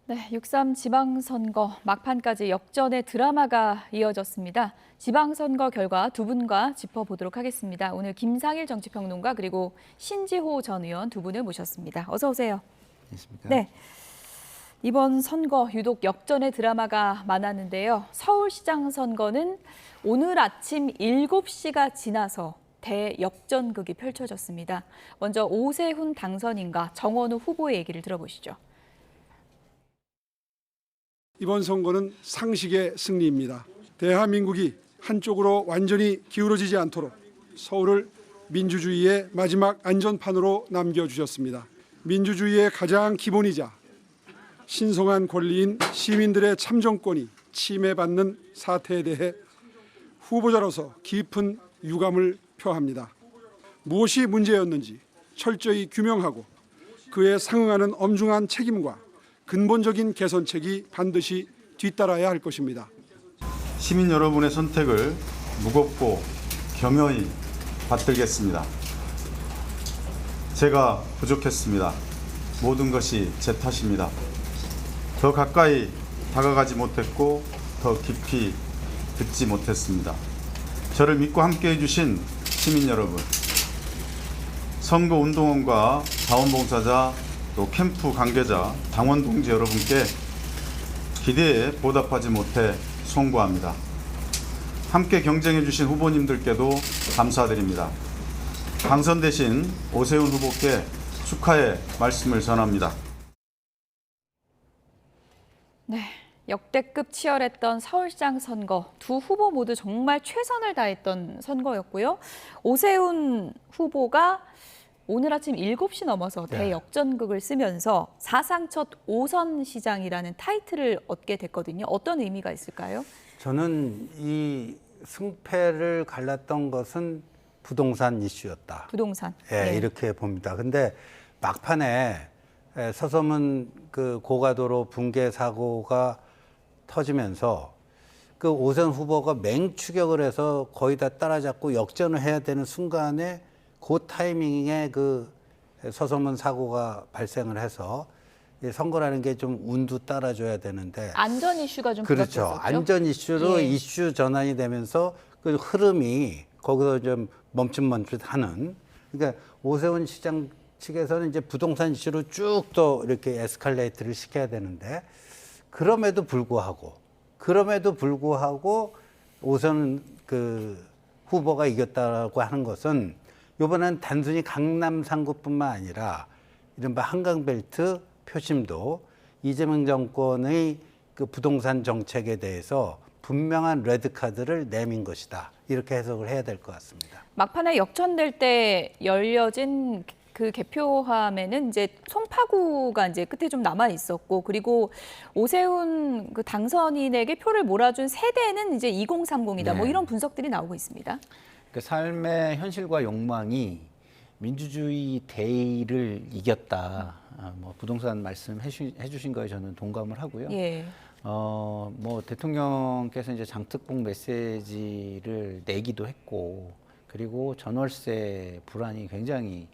네, 6.3 지방선거 막판까지 역전의 드라마가 이어졌습니다. 지방선거 결과 두 분과 짚어보도록 하겠습니다. 오늘 김상일 정치평론가 그리고 신지호 전 의원 두 분을 모셨습니다. 어서 오세요. 안녕하십니까? 네, 이번 선거 유독 역전의 드라마가 많았는데요. 서울시장 선거는 오늘 아침 7시가 지나서 대역전극이 펼쳐졌습니다. 먼저 오세훈 당선인과 정원우 후보의 얘기를 들어보시죠. 이번 선거는 상식의 승리입니다. 대한민국이 한쪽으로 완전히 기울어지지 않도록 서울을 민주주의의 마지막 안전판으로 남겨주셨습니다. 민주주의의 가장 기본이자 신성한 권리인 시민들의 참정권이 침해받는 사태에 대해 후보자로서 깊은 유감을 표합니다. 무엇이 문제였는지 철저히 규명하고 그에 상응하는 엄중한 책임과 근본적인 개선책이 반드시 뒤따라야 할 것입니다. 시민 여러분의 선택을 무겁고 겸허히 받들겠습니다. 제가 부족했습니다. 모든 것이 제 탓입니다. 더 가까이 다가가지 못했고 더 깊이 듣지 못했습니다. 저를 믿고 함께해 주신 시민 여러분, 선거운동원과 자원봉사자 또 캠프 관계자, 당원 동지 여러분께 기대에 보답하지 못해 송구합니다. 함께 경쟁해 주신 후보님들께도 감사드립니다. 당선되신 오세훈 후보께 축하의 말씀을 전합니다. 네, 역대급 치열했던 서울시장 선거. 두 후보 모두 정말 최선을 다했던 선거였고요. 오세훈 후보가 오늘 아침 7시 넘어서 대역전극을 쓰면서 사상 첫 5선 시장이라는 타이틀을 얻게 됐거든요. 어떤 의미가 있을까요? 저는 이 승패를 갈랐던 것은 부동산 이슈였다. 부동산. 예, 네. 이렇게 봅니다. 근데 막판에 서서문 그 고가도로 붕괴 사고가 터지면서 그 오세훈 후보가 맹추격을 해서 거의 다 따라잡고 역전을 해야 되는 순간에 그 타이밍에 그 서서문 사고가 발생을 해서 선거라는 게 좀 운도 따라줘야 되는데 안전 이슈가 좀 그렇죠. 부각됐었죠? 안전 이슈로 예. 이슈 전환이 되면서 그 흐름이 거기서 좀 멈칫멈칫하는. 그러니까 오세훈 시장 측에서는 이제 부동산 이슈로 쭉 또 이렇게 에스컬레이트를 시켜야 되는데 그럼에도 불구하고 오세훈 그 후보가 이겼다고 하는 것은 이번엔 단순히 강남 3구뿐만 아니라 이른바 한강벨트 표심도 이재명 정권의 그 부동산 정책에 대해서 분명한 레드카드를 내민 것이다. 이렇게 해석을 해야 될 것 같습니다. 막판에 역전될 때 열려진 그 개표함에는 이제 송파구가 이제 끝에 좀 남아 있었고, 그리고 오세훈 그 당선인에게 표를 몰아준 세대는 이제 2030이다. 뭐 네. 이런 분석들이 나오고 있습니다. 그 삶의 현실과 욕망이 민주주의 대의를 이겼다. 뭐 부동산 말씀해 주신 거에 저는 동감을 하고요. 예. 뭐 대통령께서 이제 장특봉 메시지를 내기도 했고, 그리고 전월세 불안이 굉장히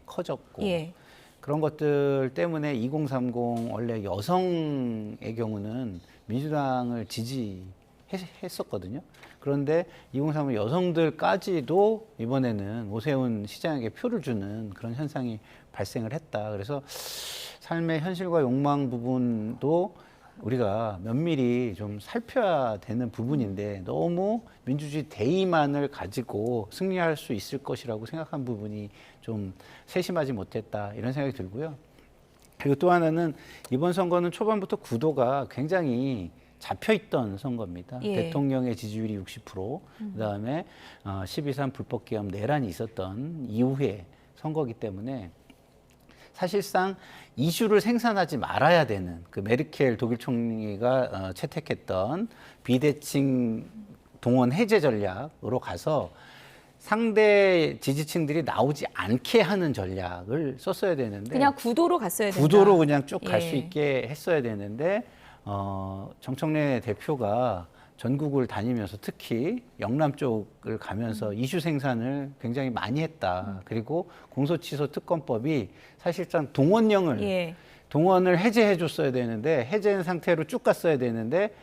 커졌고, 예. 그런 것들 때문에 2030 원래 여성의 경우는 민주당을 지지했었거든요. 그런데 2030 여성들까지도 이번에는 오세훈 시장에게 표를 주는 그런 현상이 발생을 했다. 그래서 삶의 현실과 욕망 부분도 우리가 면밀히 좀 살펴야 되는 부분인데 너무 민주주의 대의만을 가지고 승리할 수 있을 것이라고 생각한 부분이 좀 세심하지 못했다, 이런 생각이 들고요. 그리고 또 하나는 이번 선거는 초반부터 구도가 굉장히 잡혀있던 선거입니다. 예. 대통령의 지지율이 60%, 그다음에 12.3 불법기업 내란이 있었던 이후의 선거이기 때문에 사실상 이슈를 생산하지 말아야 되는 그 메르켈 독일 총리가 채택했던 비대칭 동원 해제 전략으로 가서 상대 지지층들이 나오지 않게 하는 전략을 썼어야 되는데 그냥 구도로 갔어야 된다. 구도로 그냥 쭉 갈 수 예. 있게 했어야 되는데 정청래 대표가 전국을 다니면서 특히 영남 쪽을 가면서 이슈 생산을 굉장히 많이 했다. 그리고 공소취소 특검법이 사실상 동원령을 예. 동원을 해제해 줬어야 되는데 해제된 상태로 쭉 갔어야 되는데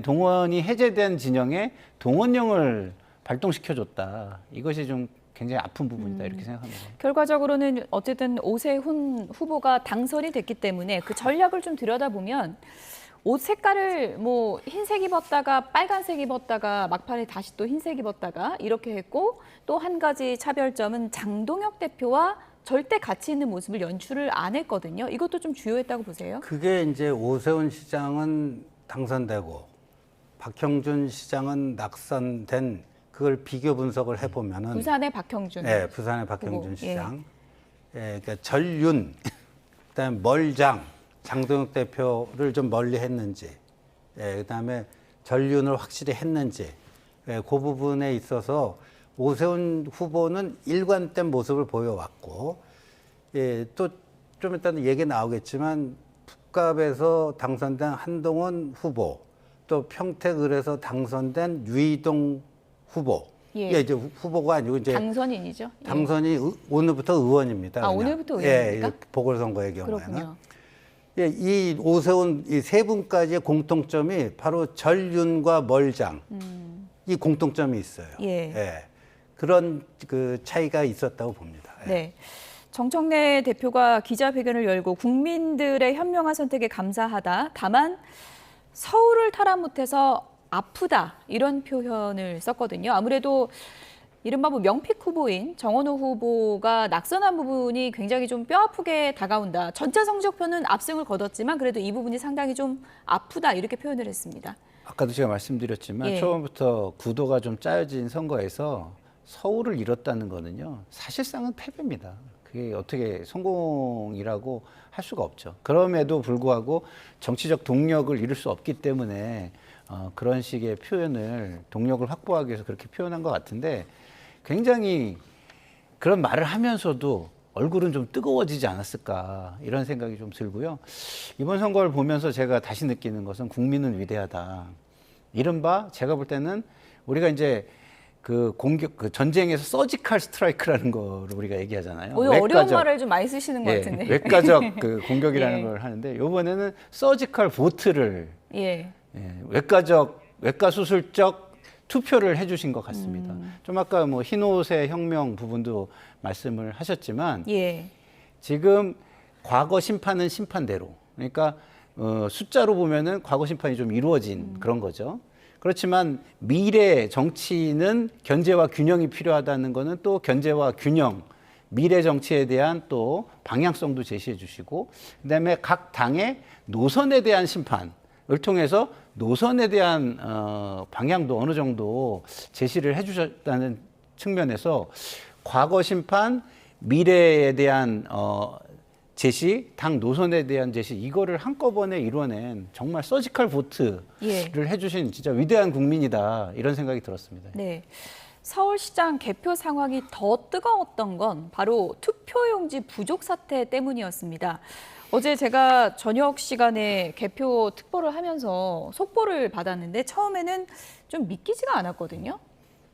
동원이 해제된 진영에 동원령을 발동시켜 줬다. 이것이 좀 굉장히 아픈 부분이다 이렇게 생각합니다. 결과적으로는 어쨌든 오세훈 후보가 당선이 됐기 때문에 그 전략을 좀 들여다보면 옷 색깔을 뭐 흰색 입었다가 빨간색 입었다가 막판에 다시 또 흰색 입었다가 이렇게 했고, 또 한 가지 차별점은 장동혁 대표와 절대 같이 있는 모습을 연출을 안 했거든요. 이것도 좀 주요했다고 보세요? 그게 이제 오세훈 시장은 당선되고 박형준 시장은 낙선된 그걸 비교 분석을 해보면은 부산의 박형준. 네, 부산의 후보. 박형준 시장, 그러니까 전륜, 그다음에 멀장, 장동혁 대표를 좀 멀리 했는지, 그다음에 전륜을 확실히 했는지, 그 부분에 있어서 오세훈 후보는 일관된 모습을 보여왔고, 또 좀 이따는 얘기 나오겠지만 북갑에서 당선된 한동훈 후보, 또 평택을에서 당선된 유이동 후보, 예. 이게 이제 후보가 아니고 이제 당선인이죠. 예. 당선이 오늘부터 의원입니다. 아, 그냥. 오늘부터 의원입니까? 예, 보궐선거의 경우에는. 그렇군요. 예, 이 오세훈 이 세 분까지의 공통점이 바로 전륜과 멀장 이 공통점이 있어요. 예. 그런 그 차이가 있었다고 봅니다. 예. 네. 정청래 대표가 기자회견을 열고 국민들의 현명한 선택에 감사하다. 다만 서울을 탈환 못해서 아프다 이런 표현을 썼거든요. 아무래도 이른바 뭐 명픽 후보인 정원호 후보가 낙선한 부분이 굉장히 좀 뼈아프게 다가온다. 전체 성적표는 압승을 거뒀지만 그래도 이 부분이 상당히 좀 아프다 이렇게 표현을 했습니다. 아까도 제가 말씀드렸지만 예. 처음부터 구도가 좀 짜여진 선거에서 서울을 잃었다는 거는요. 사실상은 패배입니다. 그게 어떻게 성공이라고 할 수가 없죠. 그럼에도 불구하고 정치적 동력을 잃을 수 없기 때문에 그런 식의 표현을 동력을 확보하기 위해서 그렇게 표현한 것 같은데 굉장히 그런 말을 하면서도 얼굴은 좀 뜨거워지지 않았을까 이런 생각이 좀 들고요. 이번 선거를 보면서 제가 다시 느끼는 것은 국민은 위대하다. 이른바 제가 볼 때는 우리가 이제 그 전쟁에서 서지컬 스트라이크라는 거를 우리가 얘기하잖아요. 오늘 어려운 말을 좀 많이 쓰시는 것 같은데. 외과적 그 공격이라는 예. 걸 하는데 이번에는 서지컬 보트를 예. 외과 수술적 투표를 해주신 것 같습니다. 좀 아까 뭐 흰옷의 혁명 부분도 말씀을 하셨지만 예. 지금 과거 심판은 심판대로, 그러니까 숫자로 보면은 과거 심판이 좀 이루어진 그런 거죠. 그렇지만 미래 정치는 견제와 균형이 필요하다는 거는 또 견제와 균형, 미래 정치에 대한 또 방향성도 제시해 주시고, 그다음에 각 당의 노선에 대한 심판을 통해서 노선에 대한 방향도 어느 정도 제시를 해 주셨다는 측면에서 과거 심판, 미래에 대한 제시, 당 노선에 대한 제시, 이거를 한꺼번에 이뤄낸 정말 서지컬 보트를 예. 해주신 진짜 위대한 국민이다 이런 생각이 들었습니다. 네. 서울시장 개표 상황이 더 뜨거웠던 건 바로 투표용지 부족 사태 때문이었습니다. 어제 제가 저녁 시간에 개표 특보를 하면서 속보를 받았는데 처음에는 좀 믿기지가 않았거든요.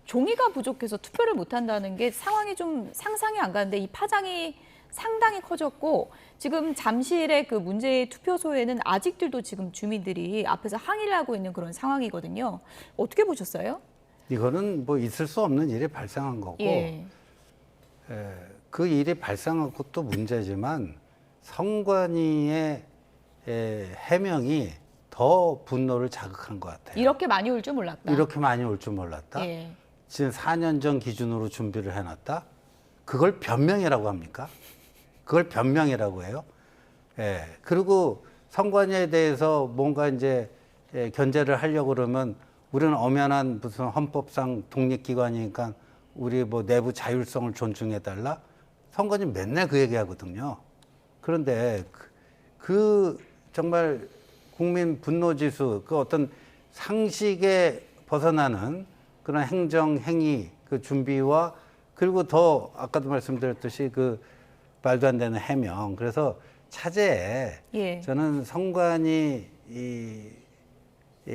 종이가 부족해서 투표를 못한다는 게 상황이 좀 상상이 안 가는데 이 파장이 상당히 커졌고 지금 잠실의 그 문제의 투표소에는 아직들도 지금 주민들이 앞에서 항의를 하고 있는 그런 상황이거든요. 어떻게 보셨어요? 이거는 뭐 있을 수 없는 일이 발생한 거고 예. 그 일이 발생한 것도 문제지만 선관위의 해명이 더 분노를 자극한 것 같아요. 이렇게 많이 올 줄 몰랐다. 이렇게 많이 올 줄 몰랐다. 예. 지금 4년 전 기준으로 준비를 해놨다. 그걸 변명이라고 합니까? 그걸 변명이라고 해요? 예. 그리고 선관위에 대해서 뭔가 이제 견제를 하려고 그러면 우리는 엄연한 무슨 헌법상 독립기관이니까 우리 뭐 내부 자율성을 존중해달라? 선관위 맨날 그 얘기 하거든요. 그런데 그 정말 국민 분노지수, 그 어떤 상식에 벗어나는 그런 행정, 행위, 그 준비와 그리고 더 아까도 말씀드렸듯이 그 말도 안 되는 해명. 그래서 차제에 예. 저는 선관위 이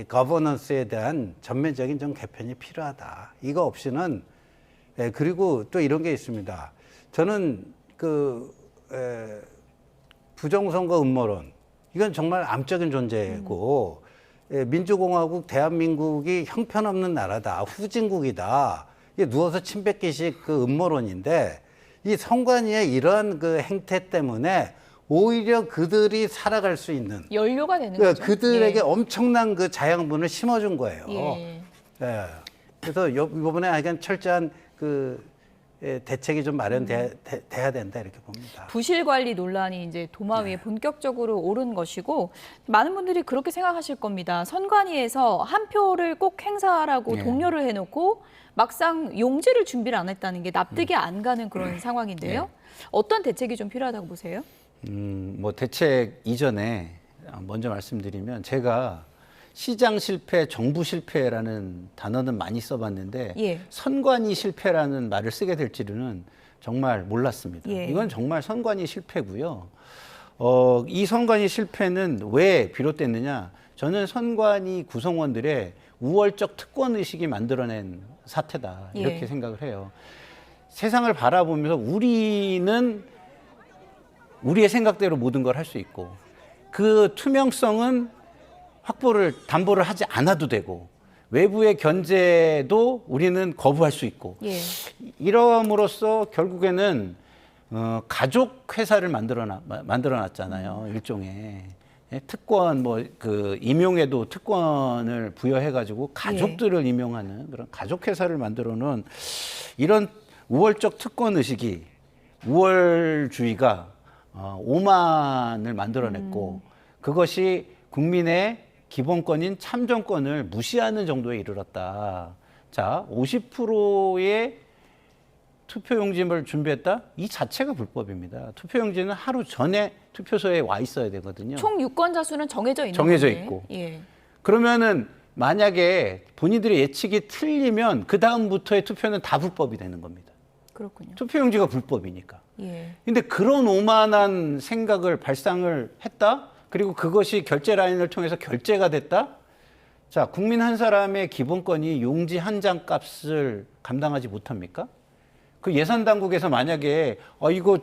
거버넌스에 대한 전면적인 좀 개편이 필요하다. 이거 없이는 그리고 또 이런 게 있습니다. 저는 부정선거 음모론 이건 정말 암적인 존재고 민주공화국 대한민국이 형편없는 나라다, 후진국이다. 이게 누워서 침 뱉기식 그 음모론인데 이 선관위의 이러한 그 행태 때문에 오히려 그들이 살아갈 수 있는 연료가 되는 그러니까 거죠. 그들에게 예. 엄청난 그 자양분을 심어준 거예요. 예. 예. 그래서 이번에 하여간 철저한 그 대책이 좀 마련돼야 된다 이렇게 봅니다. 부실 관리 논란이 이제 도마 위에 본격적으로 오른 것이고 많은 분들이 그렇게 생각하실 겁니다. 선관위에서 한 표를 꼭 행사하라고 네. 독려를 해놓고 막상 용지를 준비를 안 했다는 게 납득이 안 가는 그런 상황인데요. 어떤 대책이 좀 필요하다고 보세요? 뭐 대책 이전에 먼저 말씀드리면 제가 시장 실패, 정부 실패라는 단어는 많이 써봤는데 예. 선관위 실패라는 말을 쓰게 될지는 정말 몰랐습니다. 예. 이건 정말 선관위 실패고요. 이 선관위 실패는 왜 비롯됐느냐? 저는 선관위 구성원들의 우월적 특권 의식이 만들어낸 사태다 이렇게 예. 생각을 해요. 세상을 바라보면서 우리는 우리의 생각대로 모든 걸 할 수 있고 그 투명성은 담보를 하지 않아도 되고 외부의 견제도 우리는 거부할 수 있고 예. 이러므로써 결국에는 가족 회사를 만들어놨잖아요. 일종의 특권 그 임용에도 특권을 부여해가지고 가족들을 임용하는 그런 가족 회사를 만들어놓은 이런 우월적 특권 의식이 우월주의가 오만을 만들어냈고 그것이 국민의 기본권인 참정권을 무시하는 정도에 이르렀다. 자, 50%의 투표용지를 준비했다? 이 자체가 불법입니다. 투표용지는 하루 전에 투표소에 와 있어야 되거든요. 총 유권자 수는 정해져 있는 정해져 건데. 있고. 예. 그러면은 만약에 본인들의 예측이 틀리면 그 다음부터의 투표는 다 불법이 되는 겁니다. 그렇군요. 투표용지가 불법이니까. 예. 근데 그런 오만한 생각을 발상을 했다? 그리고 그것이 결제 라인을 통해서 결제가 됐다? 자, 국민 한 사람의 기본권이 용지 한 장 값을 감당하지 못합니까? 그 예산 당국에서 만약에 이거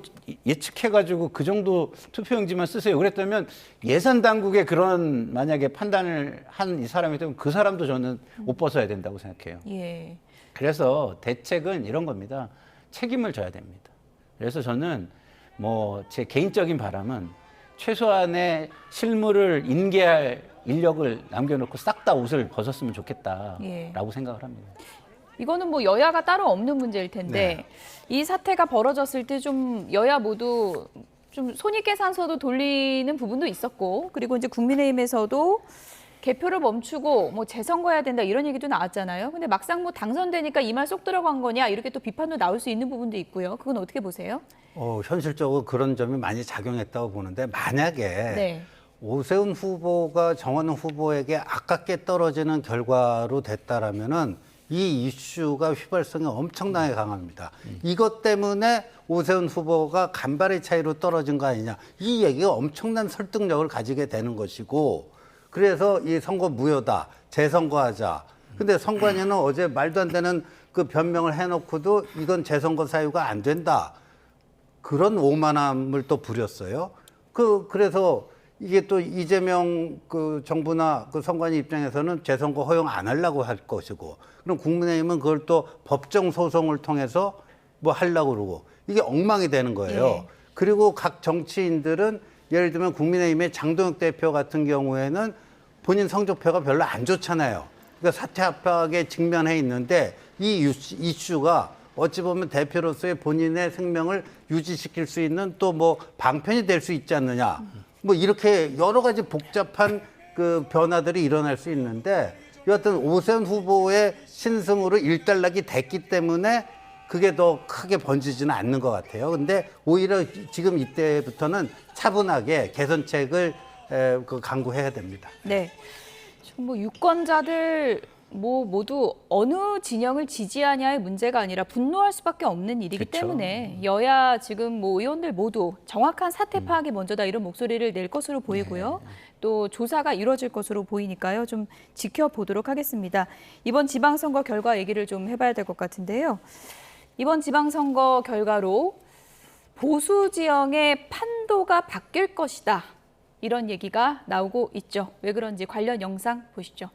예측해가지고 그 정도 투표용지만 쓰세요 그랬다면 예산 당국의 그런 만약에 판단을 한 이 사람이 되면 그 사람도 저는 옷 벗어야 된다고 생각해요. 예. 그래서 대책은 이런 겁니다. 책임을 져야 됩니다. 그래서 저는 뭐 제 개인적인 바람은 최소한의 실무를 인계할 인력을 남겨놓고 싹 다 옷을 벗었으면 좋겠다라고 예. 생각을 합니다. 이거는 뭐 여야가 따로 없는 문제일 텐데 이 사태가 벌어졌을 때 좀 여야 모두 좀 손익계산서도 돌리는 부분도 있었고 그리고 이제 국민의힘에서도 개표를 멈추고 뭐 재선거해야 된다 이런 얘기도 나왔잖아요. 근데 막상 뭐 당선되니까 이 말 쏙 들어간 거냐 이렇게 또 비판도 나올 수 있는 부분도 있고요. 그건 어떻게 보세요? 현실적으로 그런 점이 많이 작용했다고 보는데 만약에 네. 오세훈 후보가 정원훈 후보에게 아깝게 떨어지는 결과로 됐다라면은 이 이슈가 휘발성이 엄청나게 강합니다. 이것 때문에 오세훈 후보가 간발의 차이로 떨어진 거 아니냐. 이 얘기가 엄청난 설득력을 가지게 되는 것이고 그래서 이 선거 무효다. 재선거하자. 근데 선관위는 어제 말도 안 되는 그 변명을 해놓고도 이건 재선거 사유가 안 된다. 그런 오만함을 또 부렸어요. 그래서 이게 또 이재명 그 정부나 그 선관위 입장에서는 재선거 허용 안 하려고 할 것이고, 그럼 국민의힘은 그걸 또 법정 소송을 통해서 뭐 하려고 그러고, 이게 엉망이 되는 거예요. 예. 그리고 각 정치인들은 예를 들면 국민의힘의 장동혁 대표 같은 경우에는 본인 성적표가 별로 안 좋잖아요. 그러니까 사퇴 압박에 직면해 있는데 이 이슈가 어찌 보면 대표로서의 본인의 생명을 유지시킬 수 있는 또 뭐 방편이 될 수 있지 않느냐. 뭐 이렇게 여러 가지 복잡한 그 변화들이 일어날 수 있는데 여하튼 오세훈 후보의 신승으로 일단락이 됐기 때문에 그게 더 크게 번지지는 않는 것 같아요. 근데 오히려 지금 이때부터는 차분하게 개선책을 강구해야 됩니다. 네. 뭐 유권자들 모두 어느 진영을 지지하냐의 문제가 아니라 분노할 수밖에 없는 일이기 그쵸. 때문에 여야 지금 뭐 의원들 모두 정확한 사태 파악이 먼저다 이런 목소리를 낼 것으로 보이고요. 또 조사가 이루어질 것으로 보이니까요. 좀 지켜보도록 하겠습니다. 이번 지방선거 결과 얘기를 좀 해봐야 될 것 같은데요. 이번 지방선거 결과로 보수 지형의 판도가 바뀔 것이다. 이런 얘기가 나오고 있죠. 왜 그런지 관련 영상 보시죠.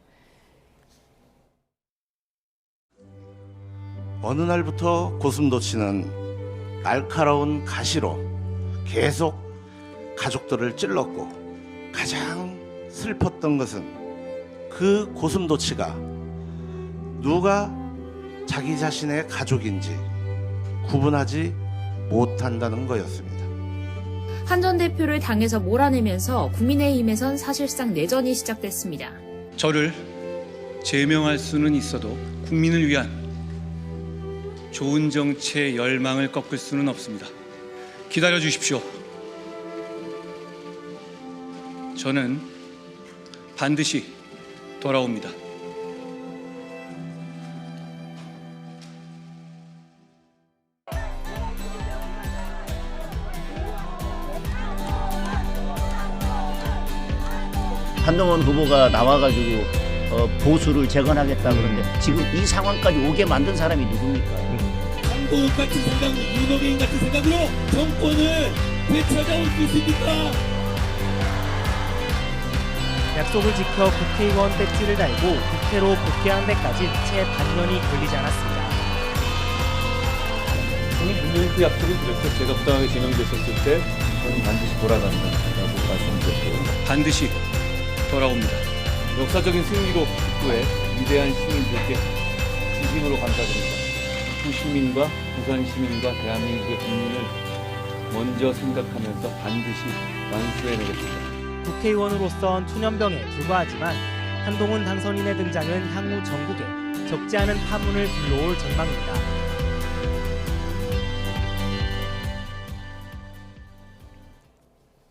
어느 날부터 고슴도치는 날카로운 가시로 계속 가족들을 찔렀고, 가장 슬펐던 것은 그 고슴도치가 누가 자기 자신의 가족인지 구분하지 못한다는 거였습니다. 한 전 대표를 당에서 몰아내면서 국민의힘에선 사실상 내전이 시작됐습니다. 저를 제명할 수는 있어도 국민을 위한 좋은 정치의 열망을 꺾을 수는 없습니다. 기다려 주십시오. 저는 반드시 돌아옵니다. 한동훈 후보가 나와가지고 보수를 재건하겠다 그러는데 지금 이 상황까지 오게 만든 사람이 누굽니까? 한국 같은 생각, 윤호개인 같은 생각으로 정권을 되찾아올 수 있습니까? 약속을 지켜 국회의원 배지를 달고 국회로 복귀하는 데까지 채 반년이 걸리지 않았습니다. 저는 분명히 그 약속을 드렸죠. 제가 부당하게 지명됐었을 때 저는 반드시 돌아간다라고 말씀드렸고, 반드시 돌아옵니다. 역사적인 승리로 북부에 위대한 시민들께 진심으로 감사드립니다. 북부 시민과 부산 시민과 대한민국의 국민을 먼저 생각하면서 반드시 완수해내겠습니다. 국회의원으로선 투년병에 불과하지만 한동훈 당선인의 등장은 향후 전국에 적지 않은 파문을 불러올 전망입니다.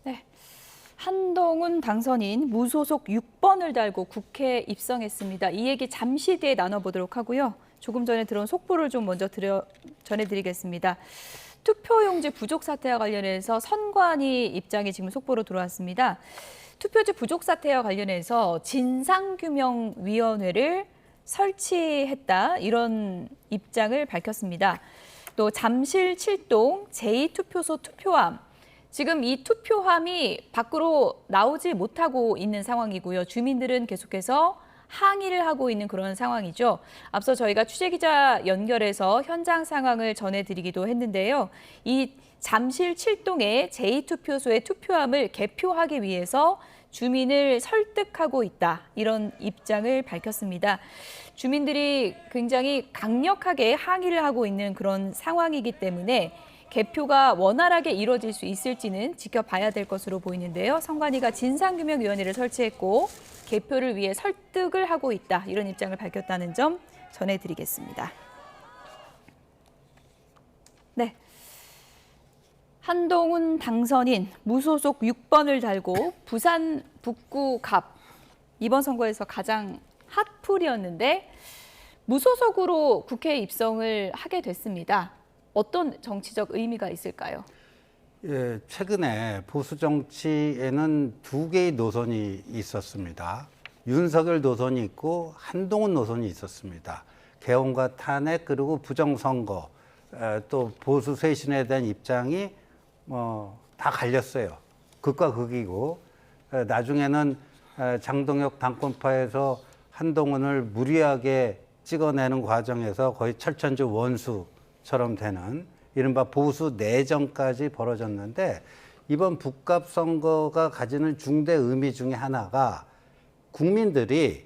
네, 한동훈 당선인 무소속 6번을 달고 국회에 입성했습니다. 이 얘기 잠시 뒤에 나눠보도록 하고요. 조금 전에 들어온 속보를 좀 먼저 전해드리겠습니다. 투표용지 부족 사태와 관련해서 선관위 입장이 지금 속보로 들어왔습니다. 투표지 부족 사태와 관련해서 진상규명위원회를 설치했다, 이런 입장을 밝혔습니다. 또 잠실 7동 제2투표소 투표함, 지금 이 투표함이 밖으로 나오지 못하고 있는 상황이고요. 주민들은 계속해서 항의를 하고 있는 그런 상황이죠. 앞서 저희가 취재기자 연결해서 현장 상황을 전해드리기도 했는데요. 이 잠실 7동의 제2투표소의 투표함을 개표하기 위해서 주민을 설득하고 있다, 이런 입장을 밝혔습니다. 주민들이 굉장히 강력하게 항의를 하고 있는 그런 상황이기 때문에 개표가 원활하게 이루어질 수 있을지는 지켜봐야 될 것으로 보이는데요. 선관위가 진상규명위원회를 설치했고 개표를 위해 설득을 하고 있다, 이런 입장을 밝혔다는 점 전해드리겠습니다. 네, 한동훈 당선인 무소속 6번을 달고 부산 북구 갑, 이번 선거에서 가장 핫풀이었는데 무소속으로 국회에 입성을 하게 됐습니다. 어떤 정치적 의미가 있을까요? 예, 최근에 보수 정치에는 두 개의 노선이 있었습니다. 윤석열 노선이 있고 한동훈 노선이 있었습니다. 개헌과 탄핵, 그리고 부정선거, 또 보수 쇄신에 대한 입장이 다 갈렸어요. 극과 극이고, 나중에는 장동혁 당권파에서 한동훈을 무리하게 찍어내는 과정에서 거의 철천지 원수처럼 되는 이른바 보수 내전까지 벌어졌는데, 이번 북갑 선거가 가지는 중대 의미 중에 하나가 국민들이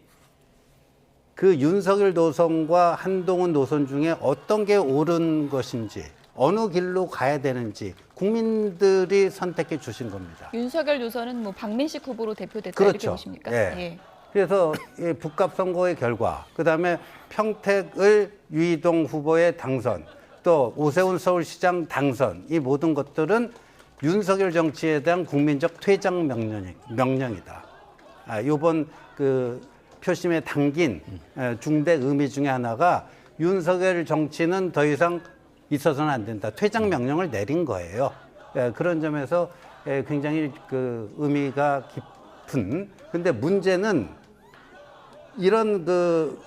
그 윤석열 노선과 한동훈 노선 중에 어떤 게 옳은 것인지, 어느 길로 가야 되는지 국민들이 선택해 주신 겁니다. 윤석열 노선은 뭐 박민식 후보로 대표됐다, 그렇죠. 이렇게 보십니까? 예. 예. 그래서 이 북갑 선거의 결과, 그다음에 평택을 유이동 후보의 당선, 또 오세훈 서울시장 당선, 이 모든 것들은 윤석열 정치에 대한 국민적 퇴장 명령이다. 이번 그 표심에 담긴 중대 의미 중에 하나가 윤석열 정치는 더 이상 있어서는 안 된다, 퇴장 명령을 내린 거예요. 그런 점에서 굉장히 그 의미가 깊은. 근데 문제는 이런 그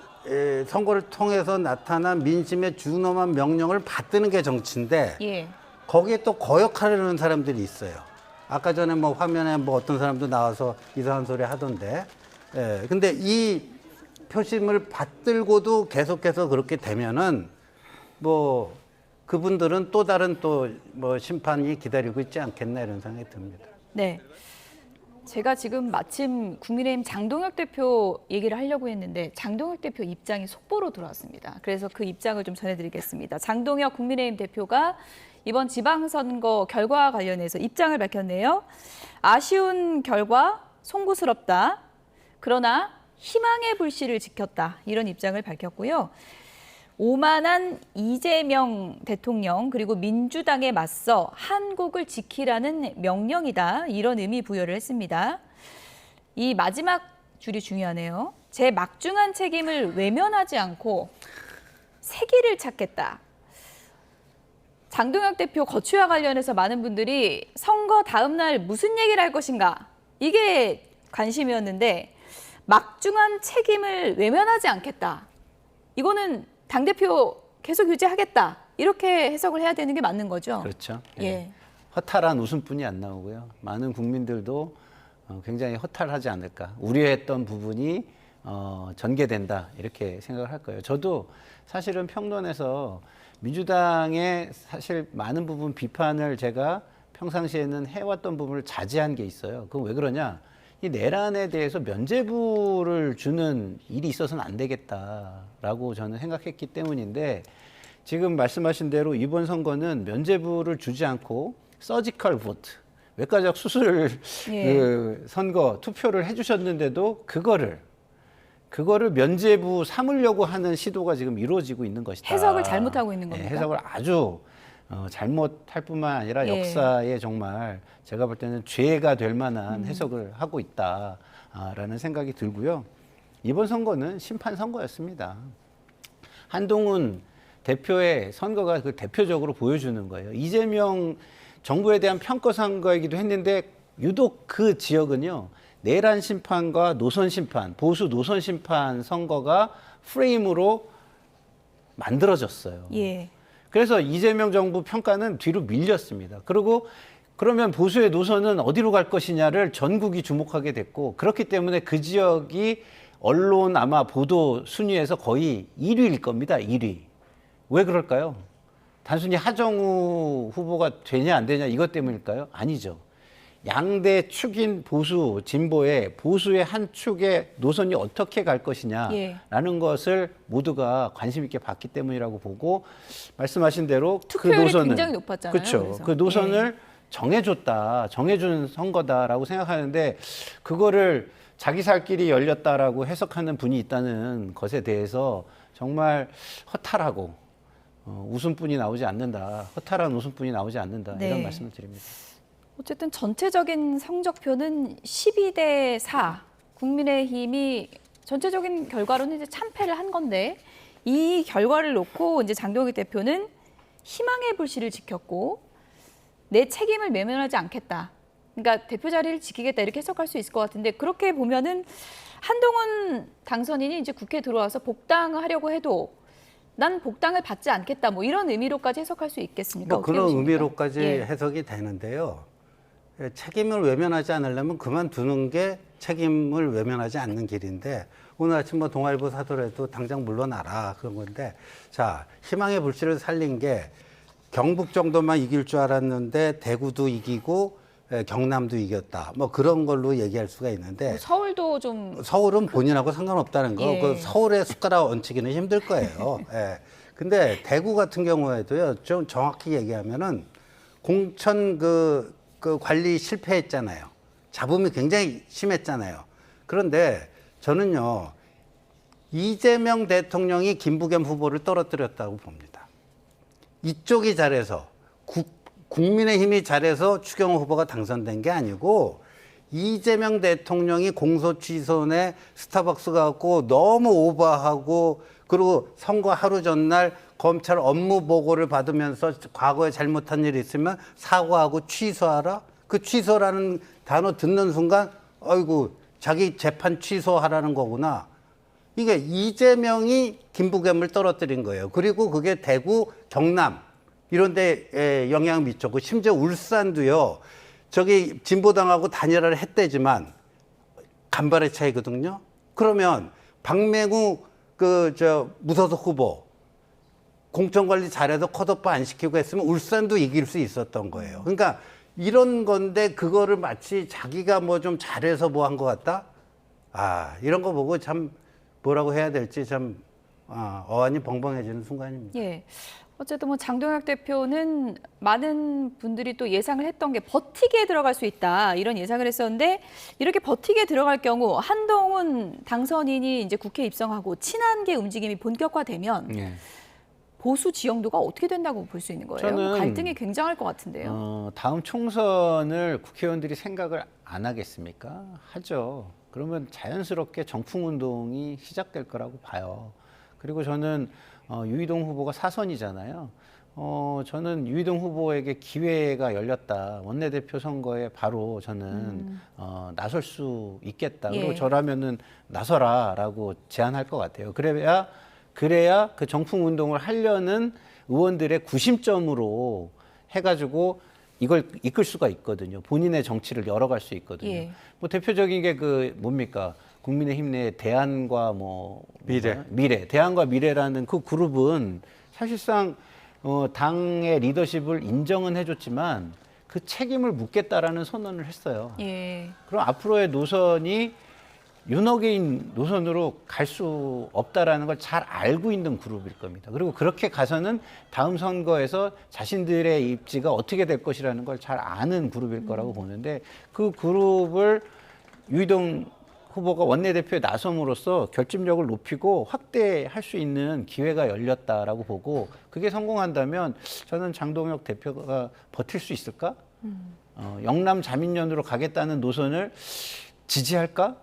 선거를 통해서 나타난 민심의 준엄한 명령을 받드는 게 정치인데, 예. 거기에 또 거역하려는 사람들이 있어요. 아까 전에 뭐 화면에 뭐 어떤 사람도 나와서 이상한 소리 하던데. 예. 근데 이 표심을 받들고도 계속해서 그렇게 되면은 뭐 그분들은 또 다른 또 뭐 심판이 기다리고 있지 않겠나 이런 생각이 듭니다. 네. 제가 지금 마침 국민의힘 장동혁 대표 얘기를 하려고 했는데 장동혁 대표 입장이 속보로 들어왔습니다. 그래서 그 입장을 좀 전해드리겠습니다. 장동혁 국민의힘 대표가 이번 지방선거 결과와 관련해서 입장을 밝혔네요. 아쉬운 결과, 송구스럽다. 그러나 희망의 불씨를 지켰다. 이런 입장을 밝혔고요. 오만한 이재명 대통령 그리고 민주당에 맞서 한국을 지키라는 명령이다. 이런 의미 부여를 했습니다. 이 마지막 줄이 중요하네요. 제 막중한 책임을 외면하지 않고 새길을 찾겠다. 장동혁 대표 거취와 관련해서 많은 분들이 선거 다음 날 무슨 얘기를 할 것인가 이게 관심이었는데 막중한 책임을 외면하지 않겠다. 이거는 당대표 계속 유지하겠다. 이렇게 해석을 해야 되는 게 맞는 거죠. 그렇죠. 예. 예. 허탈한 웃음뿐이 안 나오고요. 많은 국민들도 굉장히 허탈하지 않을까. 우려했던 부분이 전개된다. 이렇게 생각을 할 거예요. 저도 사실은 평론에서 민주당의 사실 많은 부분 비판을 제가 평상시에는 해왔던 부분을 자제한 게 있어요. 그건 왜 그러냐? 이 내란에 대해서 면죄부를 주는 일이 있어서는 안 되겠다라고 저는 생각했기 때문인데 지금 말씀하신 대로 이번 선거는 면죄부를 주지 않고 서지컬 보트, 외과적 수술 그 선거 투표를 해주셨는데도 그거를 면죄부 삼으려고 하는 시도가 지금 이루어지고 있는 것이다. 해석을 잘못하고 있는 겁니다. 해석을 아주 잘못할 뿐만 아니라 역사에 정말 제가 볼 때는 죄가 될 만한 해석을 하고 있다라는 생각이 들고요. 이번 선거는 심판 선거였습니다. 한동훈 대표의 선거가 그 대표적으로 보여주는 거예요. 이재명 정부에 대한 평가 선거이기도 했는데 유독 그 지역은요. 내란 심판과 노선 심판, 보수 노선 심판 선거가 프레임으로 만들어졌어요. 예. 그래서 이재명 정부 평가는 뒤로 밀렸습니다. 그리고 그러면 보수의 노선은 어디로 갈 것이냐를 전국이 주목하게 됐고 그렇기 때문에 그 지역이 언론 아마 보도 순위에서 거의 1위일 겁니다. 1위. 왜 그럴까요? 단순히 하정우 후보가 되냐 안 되냐 이것 때문일까요? 아니죠. 양대 축인 보수, 진보의 보수의 한 축의 노선이 어떻게 갈 것이냐라는 것을 모두가 관심 있게 봤기 때문이라고 보고 말씀하신 대로 그 노선을 굉장히 높았잖아요. 그렇죠. 그래서. 그 노선을 정해준 선거다라고 생각하는데 그거를 자기 살 길이 열렸다라고 해석하는 분이 있다는 것에 대해서 정말 허탈하고 웃음뿐이 나오지 않는다. 허탈한 웃음뿐이 나오지 않는다. 이런 말씀을 드립니다. 어쨌든 전체적인 성적표는 12대 4. 국민의힘이 전체적인 결과로는 이제 참패를 한 건데 이 결과를 놓고 이제 장동혁 대표는 희망의 불씨를 지켰고 내 책임을 외면하지 않겠다. 그러니까 대표 자리를 지키겠다 이렇게 해석할 수 있을 것 같은데 그렇게 보면은 한동훈 당선인이 이제 국회에 들어와서 복당하려고 해도 난 복당을 받지 않겠다. 뭐 이런 의미로까지 해석할 수 있겠습니까? 뭐 그런 의미로까지 해석이 되는데요. 책임을 외면하지 않으려면 그만두는 게 책임을 외면하지 않는 길인데 오늘 아침 뭐 동아일보 사설에도 당장 물러나라 그런 건데 자 희망의 불씨를 살린 게 경북 정도만 이길 줄 알았는데 대구도 이기고 경남도 이겼다 뭐 그런 걸로 얘기할 수가 있는데 서울도 좀 서울은 본인하고 상관없다는 거 그 서울에 숟가락 얹히기는 힘들 거예요. 근데 대구 같은 경우에도요 좀 정확히 얘기하면은 공천 그 관리 실패했잖아요. 잡음이 굉장히 심했잖아요. 그런데 저는요, 이재명 대통령이 김부겸 후보를 떨어뜨렸다고 봅니다. 이쪽이 잘해서, 국민의힘이 잘해서 추경호 후보가 당선된 게 아니고, 이재명 대통령이 공소취소에 스타벅스 가고 너무 오버하고, 그리고 선거 하루 전날 검찰 업무 보고를 받으면서 과거에 잘못한 일이 있으면 사과하고 취소하라? 그 취소라는 단어 듣는 순간 아이고 자기 재판 취소하라는 거구나. 이게 이재명이 김부겸을 떨어뜨린 거예요. 그리고 그게 대구, 경남 이런 데 영향을 미쳤고 심지어 울산도요. 저기 진보당하고 단일화를 했대지만 간발의 차이거든요. 그러면 박맹우 무소속 후보 공천관리 잘해서 컷오프 안 시키고 했으면 울산도 이길 수 있었던 거예요. 그러니까 이런 건데 그거를 마치 자기가 뭐 좀 잘해서 뭐 한 것 같다? 이런 거 보고 참 뭐라고 해야 될지 참 어안이 벙벙해지는 순간입니다. 예. 어쨌든 뭐 장동혁 대표는 많은 분들이 또 예상을 했던 게 버티기에 들어갈 수 있다 이런 예상을 했었는데 이렇게 버티기에 들어갈 경우 한동훈 당선인이 이제 국회에 입성하고 친한계 움직임이 본격화되면 보수 지형도가 어떻게 된다고 볼 수 있는 거예요? 저는 갈등이 굉장할 것 같은데요. 다음 총선을 국회의원들이 생각을 안 하겠습니까? 하죠. 그러면 자연스럽게 정풍운동이 시작될 거라고 봐요. 그리고 저는 유이동 후보가 4선이잖아요. 저는 유이동 후보에게 기회가 열렸다. 원내대표 선거에 바로 저는 나설 수 있겠다. 그리고 저라면은 나서라라고 제안할 것 같아요. 그래야 그 정풍운동을 하려는 의원들의 구심점으로 해가지고 이걸 이끌 수가 있거든요. 본인의 정치를 열어갈 수 있거든요. 뭐 대표적인 게 뭡니까? 국민의힘 내 대안과 미래, 대안과 미래라는 그 그룹은 사실상 당의 리더십을 인정은 해줬지만 그 책임을 묻겠다라는 선언을 했어요. 그럼 앞으로의 노선이 윤어게인 노선으로 갈 수 없다라는 걸 잘 알고 있는 그룹일 겁니다. 그리고 그렇게 가서는 다음 선거에서 자신들의 입지가 어떻게 될 것이라는 걸 잘 아는 그룹일 거라고 보는데 그 그룹을 유이동 후보가 원내대표에 나섬으로써 결집력을 높이고 확대할 수 있는 기회가 열렸다라고 보고 그게 성공한다면 저는 장동혁 대표가 버틸 수 있을까? 영남 자민련으로 가겠다는 노선을 지지할까?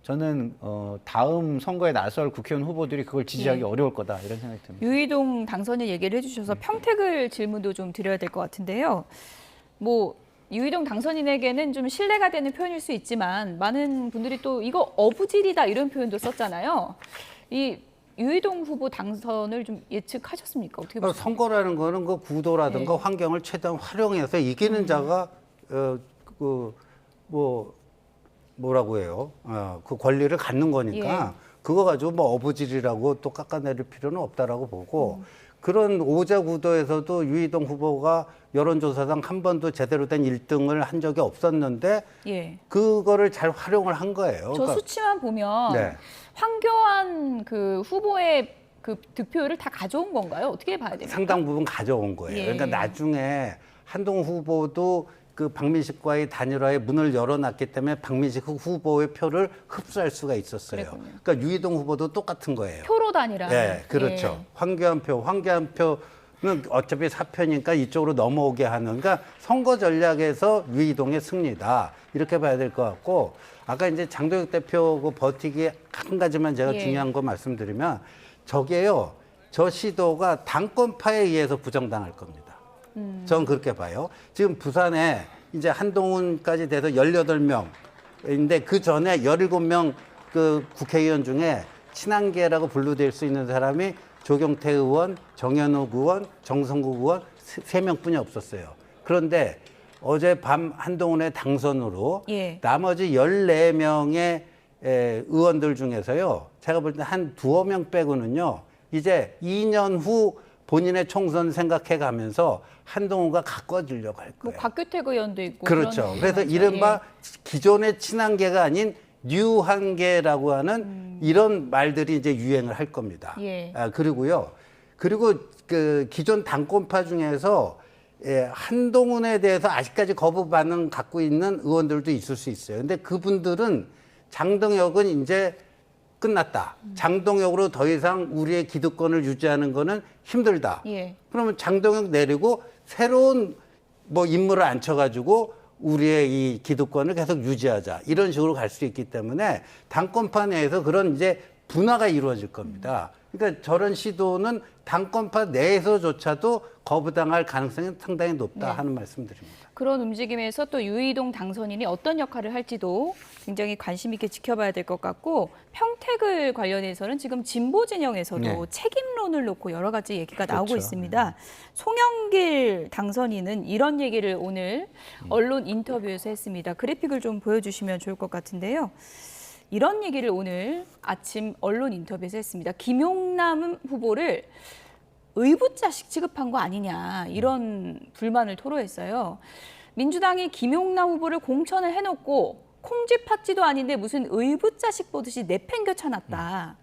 저는 다음 선거에 나설 국회의원 후보들이 그걸 지지하기 어려울 거다 이런 생각이 듭니다. 유이동 당선인 얘기를 해주셔서 평택을 질문도 좀 드려야 될 것 같은데요. 뭐 유이동 당선인에게는 좀 신뢰가 되는 표현일 수 있지만 많은 분들이 또 이거 어부질이다 이런 표현도 썼잖아요. 이 유이동 후보 당선을 좀 예측하셨습니까? 어떻게 보세요? 선거라는 거는 그 구도라든가 환경을 최대한 활용해서 이기는 자가 뭐라고 해요? 그 권리를 갖는 거니까 그거 가지고 뭐 어부질이라고 또 깎아내릴 필요는 없다라고 보고 그런 오자 구도에서도 유이동 후보가 여론조사상 한 번도 제대로 된 1등을 한 적이 없었는데 그거를 잘 활용을 한 거예요. 저 수치만 보면 황교안 그 후보의 그 득표율을 다 가져온 건가요? 어떻게 봐야 됩니까? 상당 부분 가져온 거예요. 그러니까 나중에 한동훈 후보도 그 박민식과의 단일화에 문을 열어놨기 때문에 박민식 후보의 표를 흡수할 수가 있었어요. 그러니까 유이동 후보도 똑같은 거예요. 표로 단일화. 네, 그렇죠. 황교안 표는 어차피 사표니까 이쪽으로 넘어오게 하는, 그러니까 선거 전략에서 유이동의 승리다 이렇게 봐야 될 것 같고, 아까 이제 장동혁 대표 그 버티기 한 가지만 제가 중요한 거 말씀드리면, 저게요, 저 시도가 당권파에 의해서 부정당할 겁니다. 저는 그렇게 봐요. 지금 부산에 이제 한동훈까지 돼서 18명인데 그 전에 17명 그 국회의원 중에 친한계라고 분류될 수 있는 사람이 조경태 의원, 정현욱 의원, 정성국 의원 3명뿐이 없었어요. 그런데 어젯밤 한동훈의 당선으로 나머지 14명의 의원들 중에서요, 제가 볼 때 한 두어 명 빼고는요, 이제 2년 후 본인의 총선 생각해 가면서 한동훈과 가까워지려고 할 거예요. 뭐 곽규택 의원도 있고. 그렇죠. 그래서 이른바 기존의 친한계가 아닌 뉴한계라고 하는 이런 말들이 이제 유행을 할 겁니다. 그리고 그 기존 당권파 중에서 한동훈에 대해서 아직까지 거부 반응 갖고 있는 의원들도 있을 수 있어요. 근데 그분들은 장동혁은 이제 끝났다. 장동혁으로 더 이상 우리의 기득권을 유지하는 거는 힘들다. 그러면 장동혁 내리고 새로운 뭐 인물을 앉혀가지고 우리의 이 기득권을 계속 유지하자. 이런 식으로 갈 수 있기 때문에 당권파 내에서 그런 이제 분화가 이루어질 겁니다. 그러니까 저런 시도는 당권파 내에서조차도 거부당할 가능성이 상당히 높다 네. 하는 말씀드립니다. 그런 움직임에서 또 유이동 당선인이 어떤 역할을 할지도 굉장히 관심 있게 지켜봐야 될 것 같고, 평택을 관련해서는 지금 진보 진영에서도 네. 책임론을 놓고 여러 가지 얘기가 나오고 그렇죠. 있습니다. 송영길 당선인은 이런 얘기를 오늘 언론 인터뷰에서 했습니다. 그래픽을 좀 보여주시면 좋을 것 같은데요. 이런 얘기를 오늘 아침 언론 인터뷰에서 했습니다. 김용남 후보를 의붓자식 취급한 거 아니냐, 이런 불만을 토로했어요. 민주당이 김용남 후보를 공천을 해놓고 콩쥐팥쥐도 아닌데 무슨 의붓자식 보듯이 내팽겨쳐놨다.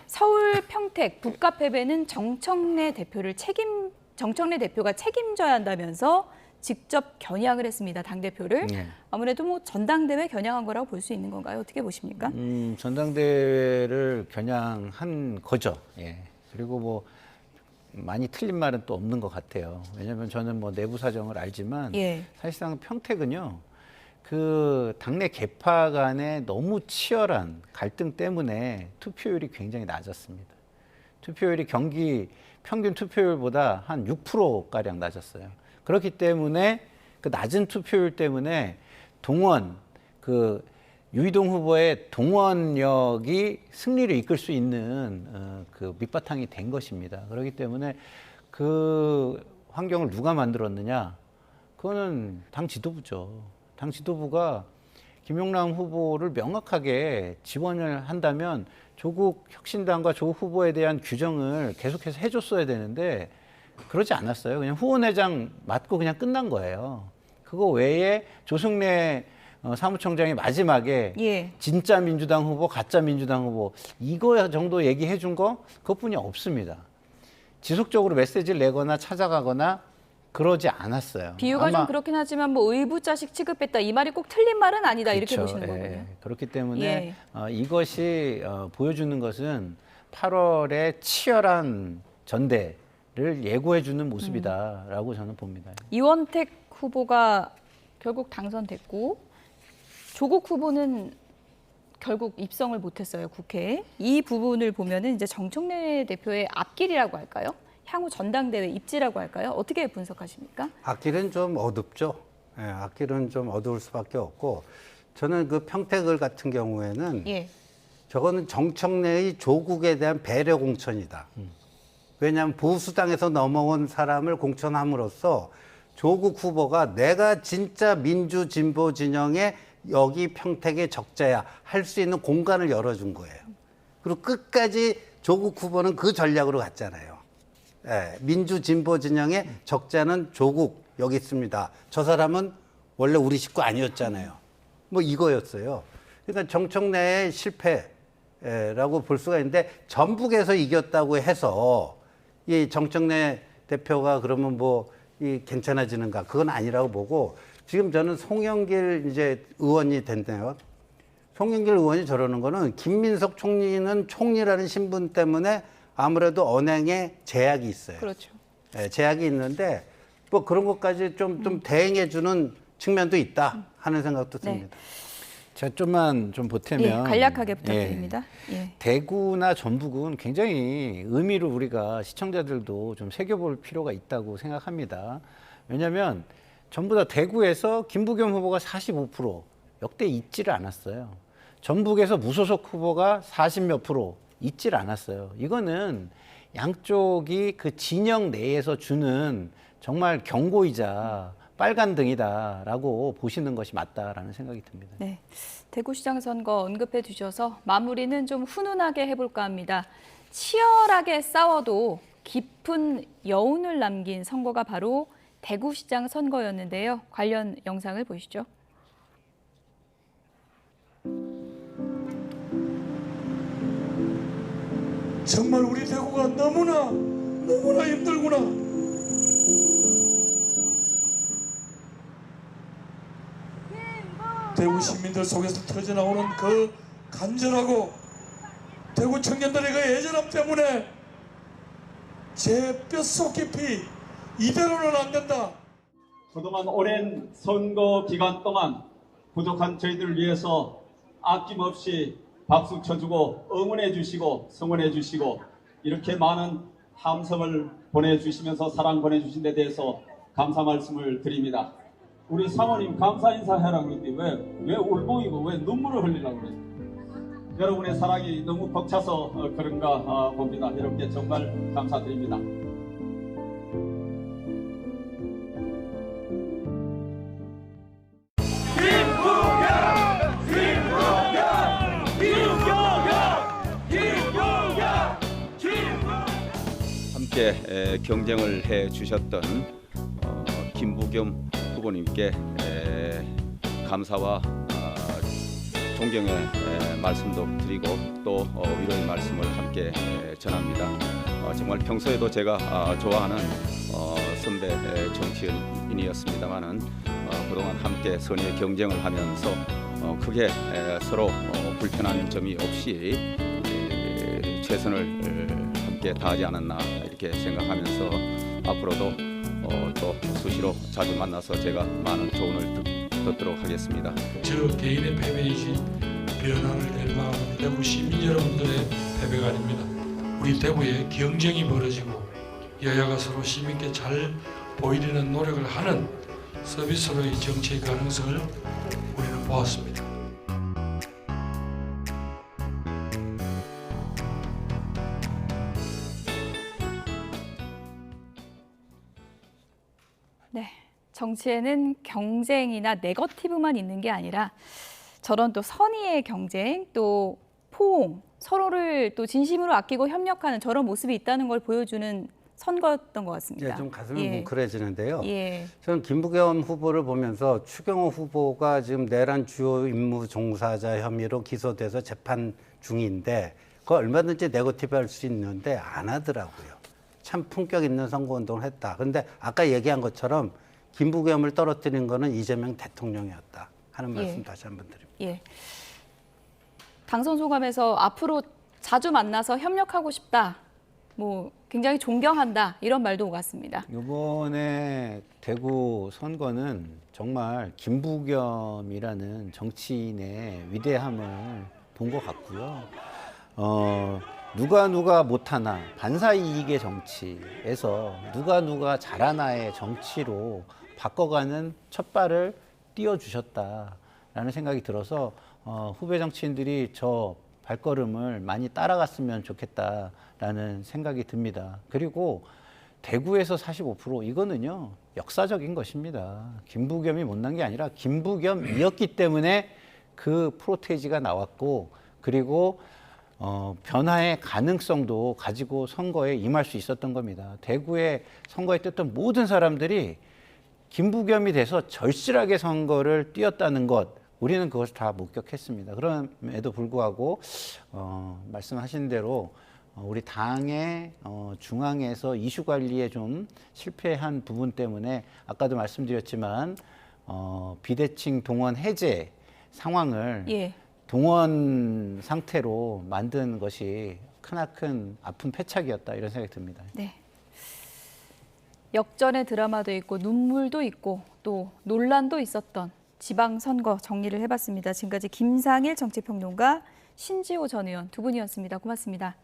서울 평택 북가 패배는 정청래 대표가 책임져야 한다면서 직접 겨냥을 했습니다. 당대표를. 네. 아무래도 뭐 전당대회 겨냥한 거라고 볼 수 있는 건가요? 어떻게 보십니까? 전당대회를 겨냥한 거죠. 예. 그리고 뭐 많이 틀린 말은 또 없는 것 같아요. 왜냐하면 저는 뭐 내부 사정을 알지만 예. 사실상 평택은요, 그 당내 계파 간의 너무 치열한 갈등 때문에 투표율이 굉장히 낮았습니다. 투표율이 경기 평균 투표율보다 한 6%가량 낮았어요. 그렇기 때문에 그 낮은 투표율 때문에 유이동 후보의 동원력이 승리를 이끌 수 있는 그 밑바탕이 된 것입니다. 그렇기 때문에 그 환경을 누가 만들었느냐? 그거는 당 지도부죠. 당 지도부가 김용남 후보를 명확하게 지원을 한다면 조국 혁신당과 조국 후보에 대한 규정을 계속해서 해줬어야 되는데 그러지 않았어요. 그냥 후원회장 맡고 그냥 끝난 거예요. 그거 외에 조승래 사무총장이 마지막에 예. 진짜 민주당 후보, 가짜 민주당 후보 이거 정도 얘기해 준 거 그것뿐이 없습니다. 지속적으로 메시지를 내거나 찾아가거나 그러지 않았어요. 비유가 좀 그렇긴 하지만 뭐 의붓자식 취급했다, 이 말이 꼭 틀린 말은 아니다, 이렇게 그렇죠. 보시는 거군요. 예. 그렇기 때문에 이것이 보여주는 것은 8월에 치열한 전대를 예고해주는 모습이다라고 저는 봅니다. 이원택 후보가 결국 당선됐고 조국 후보는 결국 입성을 못했어요, 국회에. 이 부분을 보면은 이제 정청래 대표의 앞길이라고 할까요? 향후 전당대회 입지라고 할까요? 어떻게 분석하십니까? 앞길은 좀 어둡죠. 예, 앞길은 좀 어두울 수밖에 없고, 저는 그 평택을 같은 경우에는 예. 저거는 정청래의 조국에 대한 배려 공천이다. 왜냐하면 보수당에서 넘어온 사람을 공천함으로써 조국 후보가 내가 진짜 민주 진보 진영의 여기 평택의 적자야 할 수 있는 공간을 열어준 거예요. 그리고 끝까지 조국 후보는 그 전략으로 갔잖아요. 예, 민주 진보 진영의 적자는 조국 여기 있습니다. 저 사람은 원래 우리 식구 아니었잖아요. 뭐 이거였어요. 그러니까 정청래의 실패라고 볼 수가 있는데, 전북에서 이겼다고 해서 이 정청래 대표가 그러면 뭐 이 괜찮아지는가? 그건 아니라고 보고, 지금 저는 송영길 이제 의원이 됐네요. 송영길 의원이 저러는 거는 김민석 총리는 총리라는 신분 때문에 아무래도 언행에 제약이 있어요. 그렇죠. 네, 제약이 있는데 뭐 그런 것까지 좀 대행해주는 측면도 있다 하는 생각도 듭니다. 제가 좀만 좀 보태면, 예, 간략하게 부탁드립니다. 예. 대구나 전북은 굉장히 의미를 우리가 시청자들도 좀 새겨볼 필요가 있다고 생각합니다. 왜냐하면 전부 다 대구에서 김부겸 후보가 45% 역대 있지를 않았어요. 전북에서 무소속 후보가 40몇 프로 있지를 않았어요. 이거는 양쪽이 그 진영 내에서 주는 정말 경고이자 빨간등이다라고 보시는 것이 맞다라는 생각이 듭니다. 네, 대구시장 선거 언급해 주셔서 마무리는 좀 훈훈하게 해볼까 합니다. 치열하게 싸워도 깊은 여운을 남긴 선거가 바로 대구시장 선거였는데요. 관련 영상을 보시죠. 정말 우리 대구가 너무나 힘들구나. 대구 시민들 속에서 터져나오는 그 간절하고 대구 청년들의 그 애절함 때문에 제 뼛속 깊이 이대로는 안 된다. 그동안 오랜 선거 기간 동안 부족한 저희들을 위해서 아낌없이 박수 쳐주고 응원해 주시고 성원해 주시고 이렇게 많은 함성을 보내주시면서 사랑 보내주신 데 대해서 감사 말씀을 드립니다. 우리 사모님 감사 인사하라고 했는데 왜 울먹이고 왜 눈물을 흘리려고 그래요? 여러분의 사랑이 너무 벅차서 그런가 봅니다. 여러분께 정말 감사드립니다. 함께 경쟁을 해 주셨던 김부겸 후보님께 감사와 존경의 말씀도 드리고 또 위로의 말씀을 함께 전합니다. 정말 평소에도 제가 좋아하는 선배 정치인이었습니다만은 그동안 함께 선의의 경쟁을 하면서 크게 서로 불편한 점이 없이 최선을 함께 다하지 않았나 이렇게 생각하면서 앞으로도 또 수시로 자주 만나서 제가 많은 조언을 듣도록 하겠습니다. 저 개인의 패배이지 변화를 낼망하는 대구 시민 여러분들의 패배가 아닙니다. 우리 대구에 경쟁이 벌어지고 여야가 서로 시민께 잘 보이려는 노력을 하는 서비스로의 정치의 가능성을 우리는 보았습니다. 네, 정치에는 경쟁이나 네거티브만 있는 게 아니라 저런 또 선의의 경쟁, 또 포옹, 서로를 또 진심으로 아끼고 협력하는 저런 모습이 있다는 걸 보여주는 선거였던 것 같습니다. 좀 가슴이 뭉클해지는데요. 예. 저는 김부겸 후보를 보면서 추경호 후보가 지금 내란 주요 임무 종사자 혐의로 기소돼서 재판 중인데 그거 얼마든지 네거티브 할 수 있는데 안 하더라고요. 참 품격 있는 선거운동을 했다. 그런데 아까 얘기한 것처럼 김부겸을 떨어뜨린 거는 이재명 대통령이었다 하는 말씀 다시 한번 드립니다. 예. 당선 소감에서 앞으로 자주 만나서 협력하고 싶다. 뭐 굉장히 존경한다. 이런 말도 오갔습니다. 이번에 대구 선거는 정말 김부겸이라는 정치인의 위대함을 본 것 같고요. 누가 못하나 반사이익의 정치에서 누가 잘하나의 정치로 바꿔가는 첫 발을 띄워주셨다라는 생각이 들어서 후배 정치인들이 저 발걸음을 많이 따라갔으면 좋겠다라는 생각이 듭니다. 그리고 대구에서 45% 이거는요 역사적인 것입니다. 김부겸이 못난 게 아니라 김부겸이었기 때문에 그 프로테이지가 나왔고 그리고 변화의 가능성도 가지고 선거에 임할 수 있었던 겁니다. 대구의 선거에 뛰었던 모든 사람들이 김부겸이 돼서 절실하게 선거를 뛰었다는 것, 우리는 그것을 다 목격했습니다. 그럼에도 불구하고 말씀하신 대로 우리 당의 중앙에서 이슈 관리에 좀 실패한 부분 때문에 아까도 말씀드렸지만 비대칭 동원 해제 상황을 동원 상태로 만든 것이 크나큰 아픈 패착이었다 이런 생각이 듭니다. 네. 역전의 드라마도 있고 눈물도 있고 또 논란도 있었던 지방선거 정리를 해봤습니다. 지금까지 김상일 정치평론가, 신지호 전 의원 두 분이었습니다. 고맙습니다.